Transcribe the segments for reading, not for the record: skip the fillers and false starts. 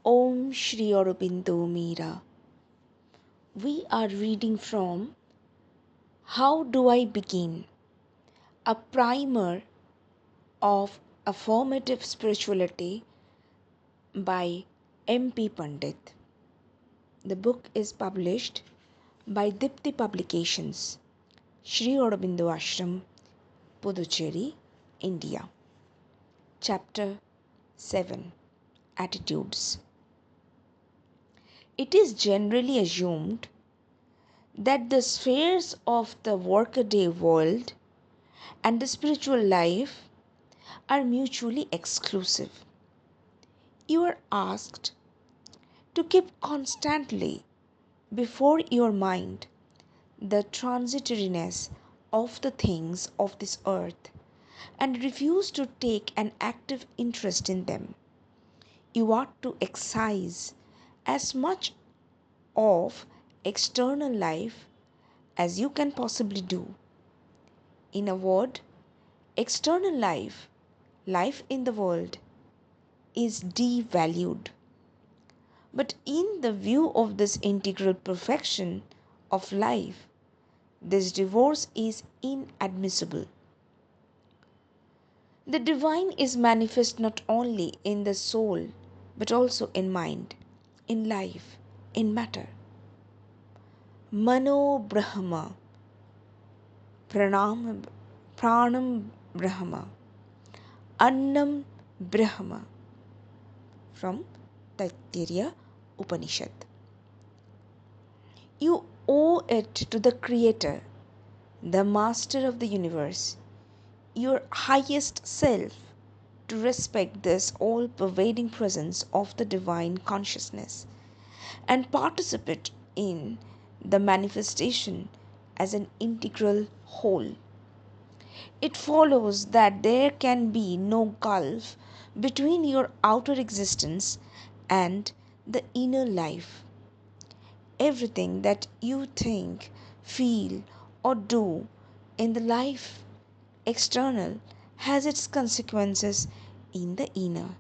Om Shri Aurobindo Meera. We are reading from How Do I Begin? A primer of affirmative spirituality by M.P. Pandit. The book is published by Dipti Publications, Sri Aurobindo Ashram, Puducherry, India. Chapter 7 Attitudes. It is generally assumed that the spheres of the workaday world and the spiritual life are mutually exclusive. You are asked to keep constantly before your mind the transitoriness of the things of this earth and refuse to take an active interest in them. You ought to excise as much of external life as you can possibly do. In a word, external life, life in the world, is devalued. But in the view of this integral perfection of life, this divorce is inadmissible. The divine is manifest not only in the soul but also in mind, in life, in matter. Mano Brahma, Pranam Brahma, Annam Brahma, from Taittiriya Upanishad. You owe it to the Creator, the Master of the universe, your highest self, to respect this all pervading presence of the divine consciousness and participate in the manifestation as an integral whole. It follows that there can be no gulf between your outer existence and the inner life. Everything that you think, feel, or do in the life external has its consequences in the inner.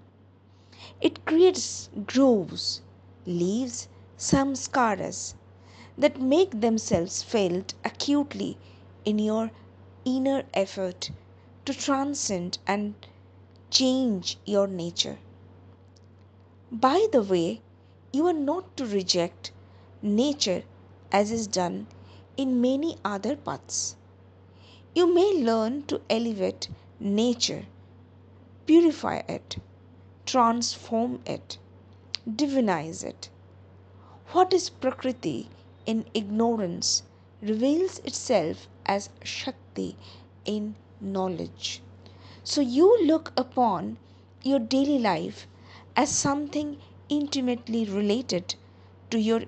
It creates grooves, leaves samskaras that make themselves felt acutely in your inner effort to transcend and change your nature. By the way, you are not to reject nature as is done in many other paths. You may learn to elevate nature, purify it, transform it, divinize it. What is Prakriti in ignorance reveals itself as Shakti in knowledge. So you look upon your daily life as something intimately related to your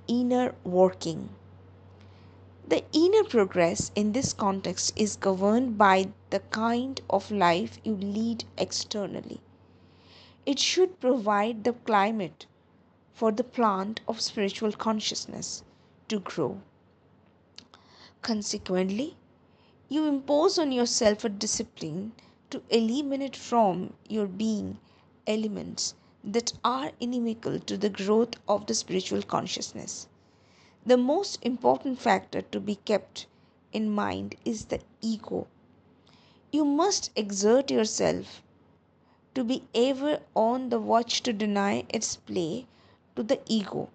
inner working. The inner progress in this context is governed by the kind of life you lead externally. It should provide the climate for the plant of spiritual consciousness to grow. Consequently, you impose on yourself a discipline to eliminate from your being elements that are inimical to the growth of the spiritual consciousness. The most important factor to be kept in mind is the ego. You must exert yourself to be ever on the watch to deny its play to the ego.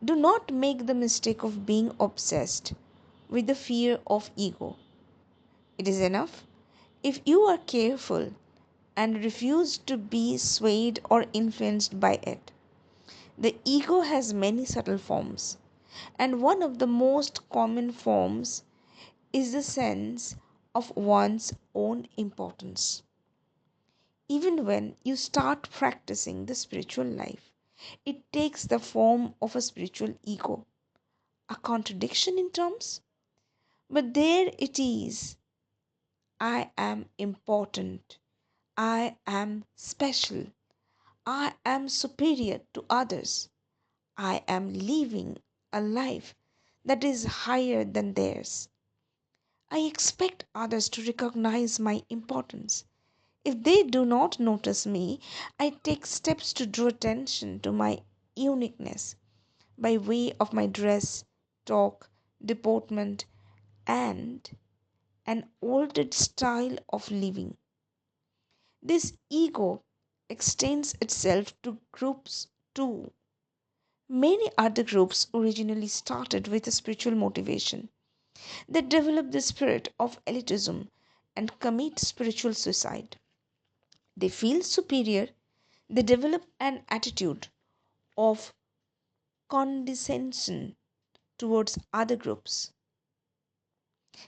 Do not make the mistake of being obsessed with the fear of ego. It is enough if you are careful and refuse to be swayed or influenced by it. The ego has many subtle forms, and one of the most common forms is the sense of one's own importance. Even when you start practicing the spiritual life, it takes the form of a spiritual ego. A contradiction in terms? But there it is. I am important. I am special. I am superior to others. I am living a life that is higher than theirs. I expect others to recognize my importance. If they do not notice me, I take steps to draw attention to my uniqueness by way of my dress, talk, deportment, and an altered style of living. This ego extends itself to groups too. Many other groups originally started with a spiritual motivation. They develop the spirit of elitism and commit spiritual suicide. They feel superior, they develop an attitude of condescension towards other groups.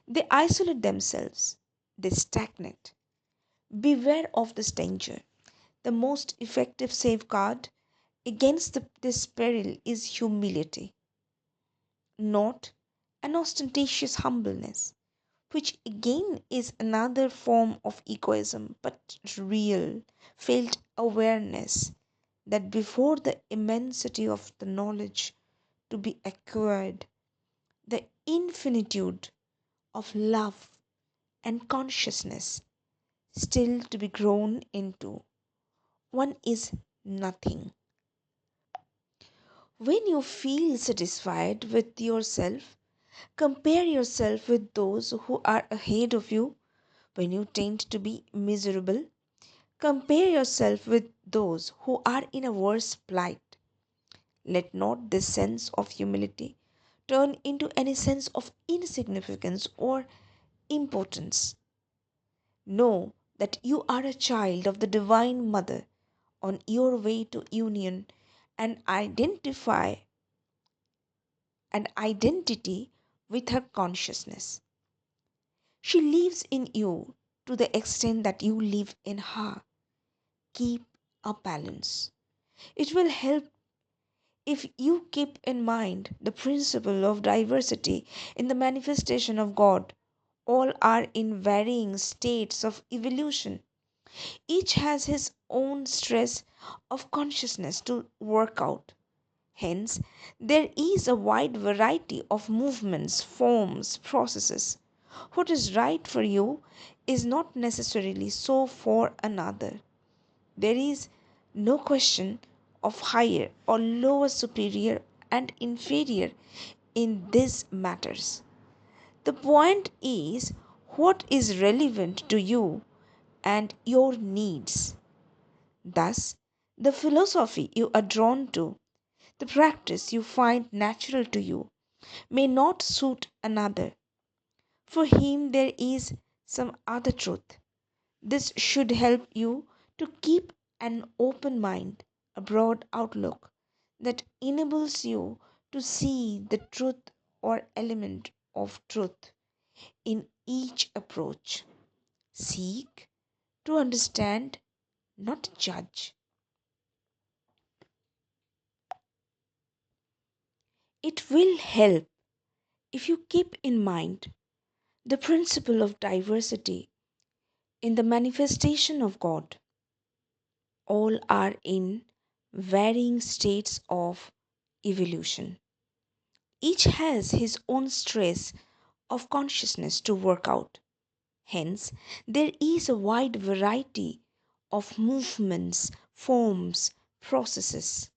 They isolate themselves, they stagnate. Beware of this danger. The most effective safeguard against this peril is humility, not an ostentatious humbleness, which again is another form of egoism, but real, felt awareness that before the immensity of the knowledge to be acquired, the infinitude of love and consciousness still to be grown into, one is nothing. When you feel satisfied with yourself, compare yourself with those who are ahead of you. When you tend to be miserable, compare yourself with those who are in a worse plight. Let not this sense of humility turn into any sense of insignificance or impotence. Know that you are a child of the Divine Mother on your way to union and identify an identity with her consciousness. She lives in you to the extent that you live in her. Keep a balance. It will help if you keep in mind the principle of diversity in the manifestation of God. All are in varying states of evolution. Each has his own stress of consciousness to work out. Hence, there is a wide variety of movements, forms, processes. What is right for you is not necessarily so for another. There is no question of higher or lower, superior and inferior in these matters. The point is what is relevant to you and your needs. Thus, the philosophy you are drawn to, the practice you find natural to you, may not suit another. For him, there is some other truth. This should help you to keep an open mind, a broad outlook that enables you to see the truth or element of truth in each approach. Seek to understand, not judge. It will help if you keep in mind the principle of diversity in the manifestation of God. All are in varying states of evolution. Each has his own stress of consciousness to work out. Hence, there is a wide variety of movements, forms, processes.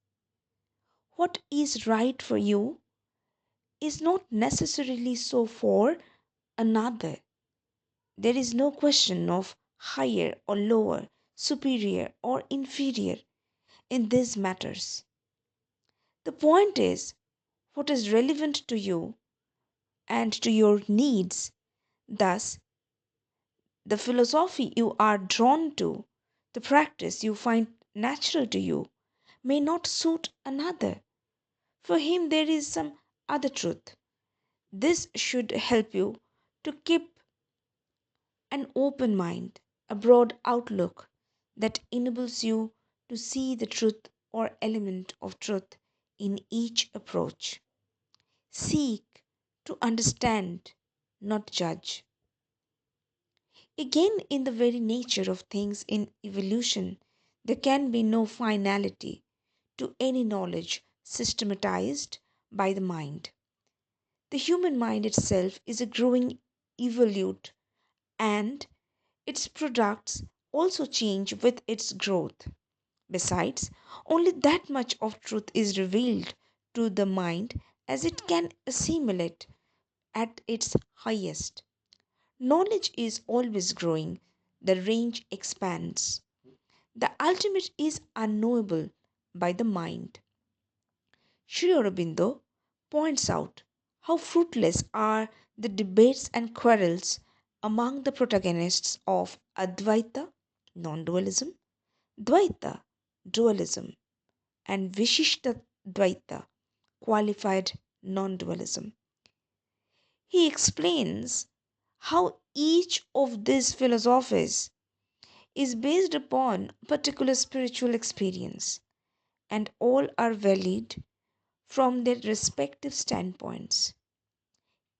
What is right for you is not necessarily so for another. There is no question of higher or lower, superior or inferior in these matters. The point is what is relevant to you and to your needs. Thus, the philosophy you are drawn to, the practice you find natural to you, may not suit another. For him, there is some other truth. This should help you to keep an open mind, a broad outlook that enables you to see the truth or element of truth in each approach. Seek to understand, not judge. Again, in the very nature of things in evolution, there can be no finality to any knowledge systematized by the mind. The human mind itself is a growing evolute, and its products also change with its growth. Besides, only that much of truth is revealed to the mind as it can assimilate at its highest. Knowledge is always growing, the range expands. The ultimate is unknowable by the mind. Sri Aurobindo points out how fruitless are the debates and quarrels among the protagonists of Advaita, non dualism, Dvaita, dualism, and Vishishta Dvaita, qualified non dualism. He explains how each of these philosophies is based upon particular spiritual experience, and all are valid from their respective standpoints.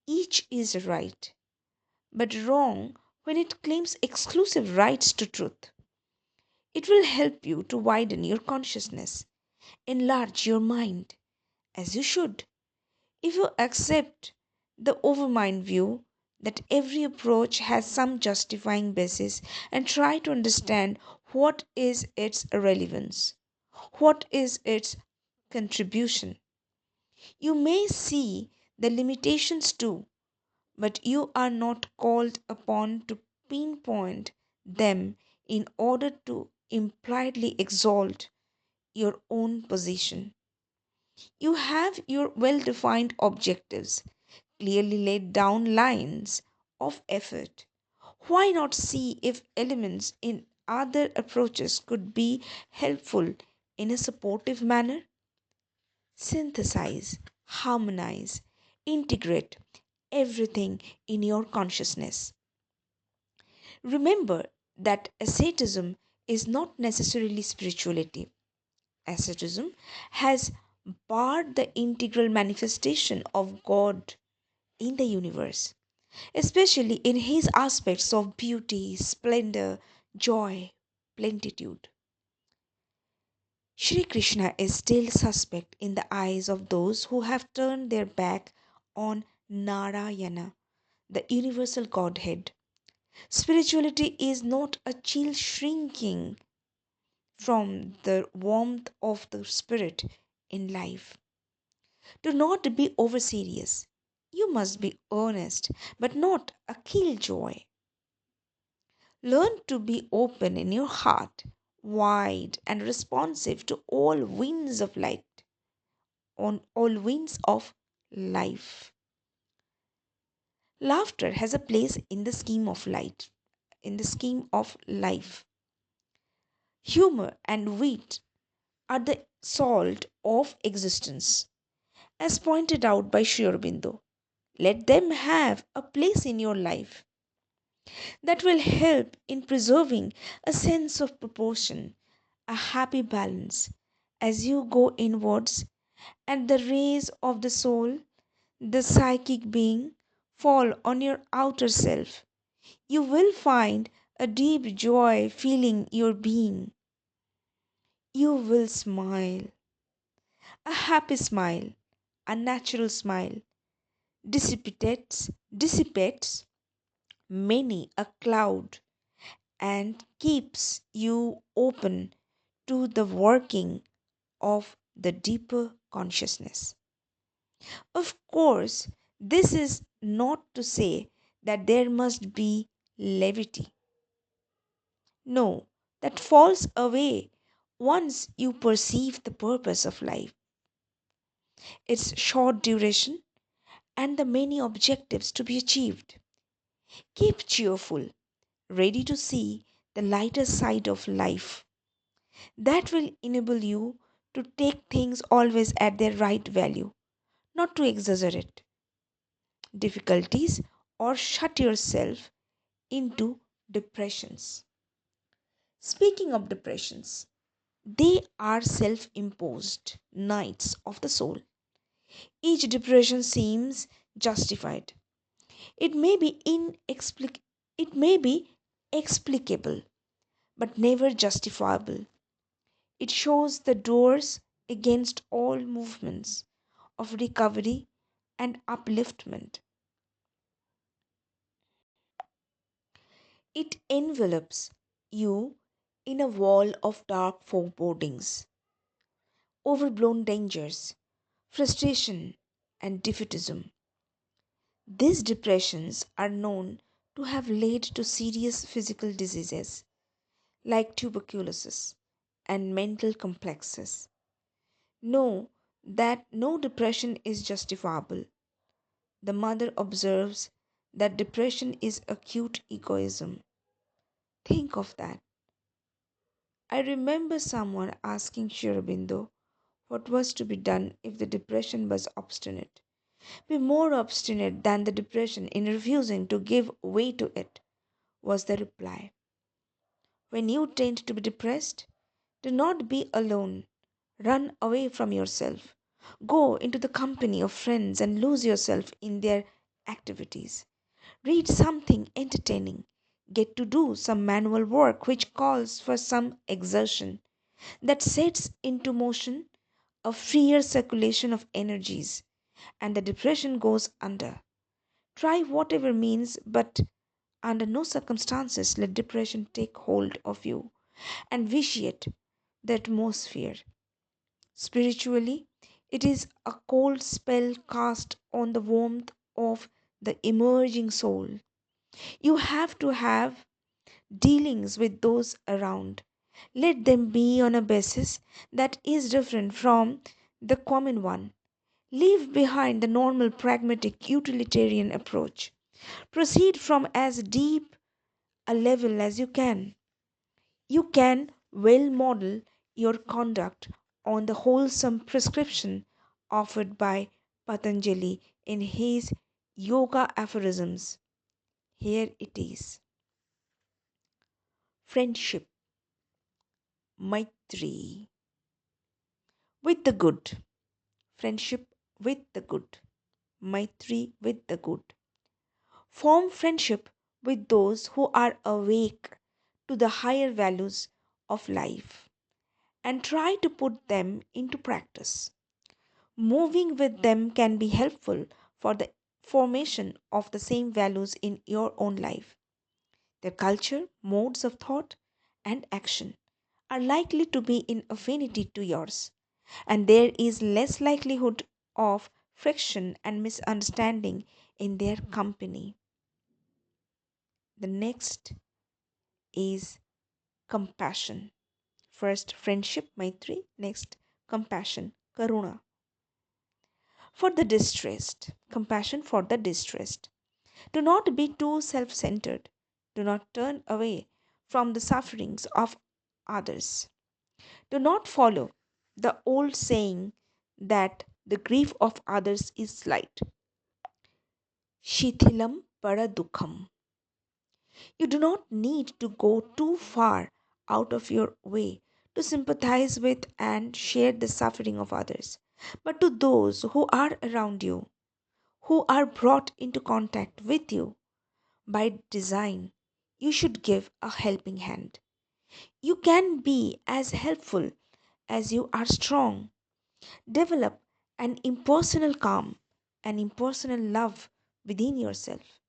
Each is right, but wrong when it claims exclusive rights to truth. It will help you to widen your consciousness, enlarge your mind, as you should, if you accept the overmind view that every approach has some justifying basis and try to understand what is its relevance, what is its contribution. You may see the limitations too, but you are not called upon to pinpoint them in order to impliedly exalt your own position. You have your well defined objectives, clearly laid down lines of effort. Why not see if elements in other approaches could be helpful in a supportive manner? Synthesize, harmonize, integrate everything in your consciousness. Remember that asceticism is not necessarily spirituality. Asceticism has barred the integral manifestation of God in the universe, especially in his aspects of beauty, splendor, joy, plenitude. Shri Krishna is still suspect in the eyes of those who have turned their back on Narayana, the universal Godhead. Spirituality is not a chill shrinking from the warmth of the spirit in life. Do not be over serious. You must be earnest, but not a killjoy. Learn to be open in your heart, wide and responsive to all winds of light, on all winds of life. Laughter has a place in the scheme of light, in the scheme of life. Humor and wit are the salt of existence, as pointed out by Sri Aurobindo. Let them have a place in your life that will help in preserving a sense of proportion, a happy balance as you go inwards and the rays of the soul, the psychic being, fall on your outer self. You will find a deep joy filling your being. You will smile, a happy smile, a natural smile, dissipates many a cloud and keeps you open to the working of the deeper consciousness. Of course, this is not to say that there must be levity. No, that falls away once you perceive the purpose of life, its short duration, and the many objectives to be achieved. Keep cheerful, ready to see the lighter side of life. That will enable you to take things always at their right value, not to exaggerate difficulties or shut yourself into depressions. Speaking of depressions, they are self imposed nights of the soul. Each depression seems justified. It may be it may be explicable, but never justifiable. It shows the doors against all movements of recovery and upliftment. It envelops you in a wall of dark forebodings, overblown dangers, frustration, and defeatism. These depressions are known to have led to serious physical diseases like tuberculosis and mental complexes. Know that no depression is justifiable. The mother observes that depression is acute egoism. Think of that. I remember someone asking Sri Aurobindo what was to be done if the depression was obstinate. Be more obstinate than the depression in refusing to give way to it, was the reply. When you tend to be depressed, do not be alone. Run away from yourself. Go into the company of friends and lose yourself in their activities. Read something entertaining. Get to do some manual work which calls for some exertion that sets into motion a freer circulation of energies, and the depression goes under. Try whatever means, but under no circumstances let depression take hold of you and vitiate the atmosphere. Spiritually, it is a cold spell cast on the warmth of the emerging soul. You have to have dealings with those around. Let them be on a basis that is different from the common one. Leave behind the normal pragmatic utilitarian approach. Proceed from as deep a level as you can. You can well model your conduct on the wholesome prescription offered by Patanjali in his Yoga aphorisms. Here it is: friendship, Maitri, with the good, friendship with the good, Maitri with the good. Form friendship with those who are awake to the higher values of life and try to put them into practice. Moving with them can be helpful for the formation of the same values in your own life. Their culture, modes of thought, and action are likely to be in affinity to yours, and there is less likelihood of friction and misunderstanding in their company. The next is compassion. First, friendship, Maitri. Next, compassion, Karuna. For the distressed, compassion for the distressed. Do not be too self centered. Do not turn away from the sufferings of others. Do not follow the old saying that the grief of others is slight. Shithilam paradukham. You do not need to go too far out of your way to sympathize with and share the suffering of others. But to those who are around you, who are brought into contact with you by design, you should give a helping hand. You can be as helpful as you are strong. Develop an impersonal calm, an impersonal love within yourself.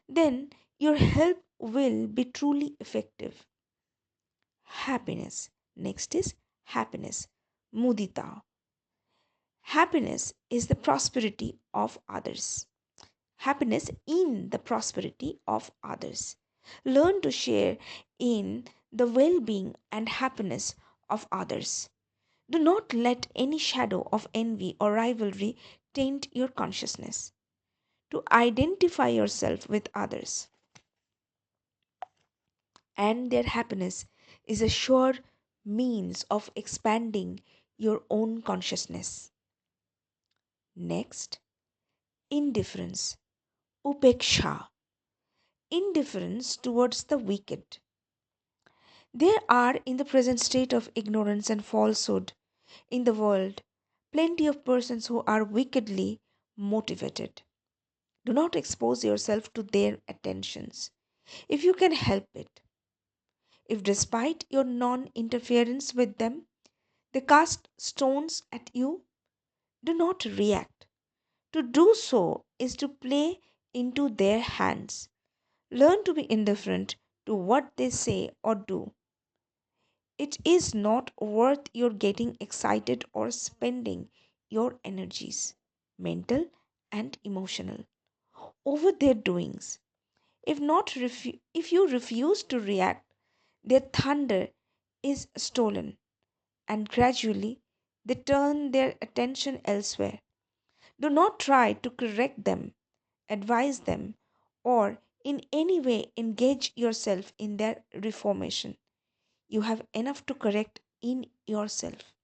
Then your help will be truly effective. Happiness. Next is happiness. Mudita. Happiness is the prosperity of others. Happiness in the prosperity of others. Learn to share in the well being and happiness of others. Do not let any shadow of envy or rivalry taint your consciousness. To identify yourself with others and their happiness is a sure means of expanding your own consciousness. Next, indifference. Upeksha. Indifference towards the wicked. There are, in the present state of ignorance and falsehood in the world, plenty of persons who are wickedly motivated. Do not expose yourself to their attentions if you can help it. If, despite your non interference with them, they cast stones at you, do not react. To do so is to play into their hands. Learn to be indifferent to what they say or do. It is not worth your getting excited or spending your energies, mental and emotional, over their doings. If you refuse to react, their thunder is stolen, and gradually they turn their attention elsewhere. Do not try to correct them, advise them, or in any way engage yourself in their reformation. You have enough to correct in yourself.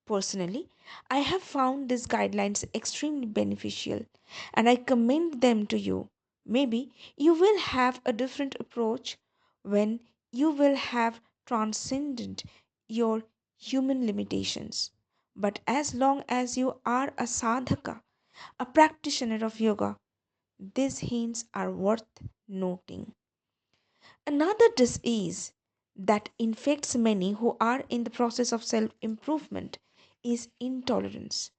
Personally, I have found these guidelines extremely beneficial and I commend them to you. Maybe you will have a different approach when you will have transcended your human limitations. But as long as you are a sadhaka, a practitioner of yoga, these hints are worth noting. Another disease that infects many who are in the process of self improvement is intolerance.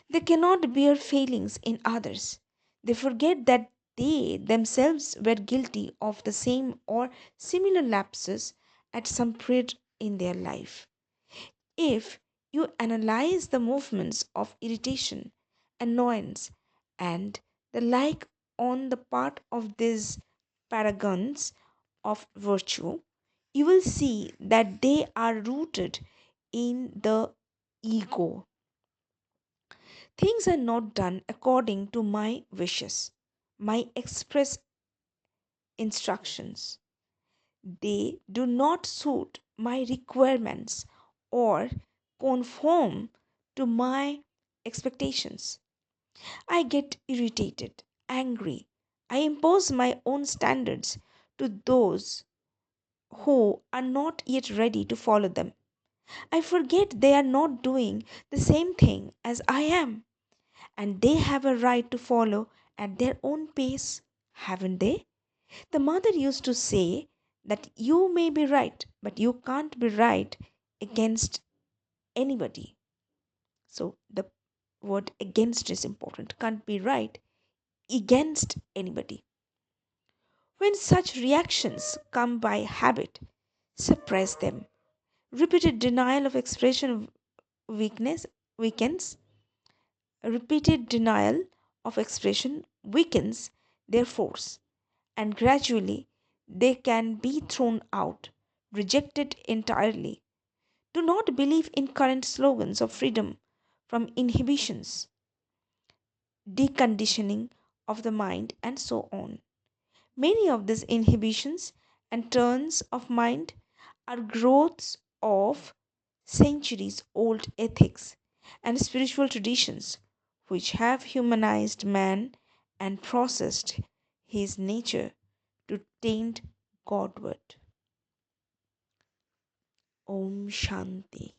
They cannot bear failings in others. They forget that they themselves were guilty of the same or similar lapses at some period in their life. If you analyze the movements of irritation, annoyance, and the like on the part of these paragons of virtue, you will see that they are rooted in the ego. Things are not done according to my wishes, my express instructions. They do not suit my requirements or conform to my expectations. I get irritated, angry. I impose my own standards to those who are not yet ready to follow them. I forget they are not doing the same thing as I am, and they have a right to follow at their own pace, haven't they? The mother used to say that you may be right, but you can't be right against anybody. So the word against is important. Can't be right against anybody. When such reactions come by habit, suppress them. Repeated denial of expression weakness weakens. Repeated denial of expression weakens their force, and gradually they can be thrown out, rejected entirely. Do not believe in current slogans of freedom from inhibitions, deconditioning of the mind, and so on. Many of these inhibitions and turns of mind are growths of centuries old ethics and spiritual traditions which have humanized man and processed his nature to tend Godward. Om Shanti.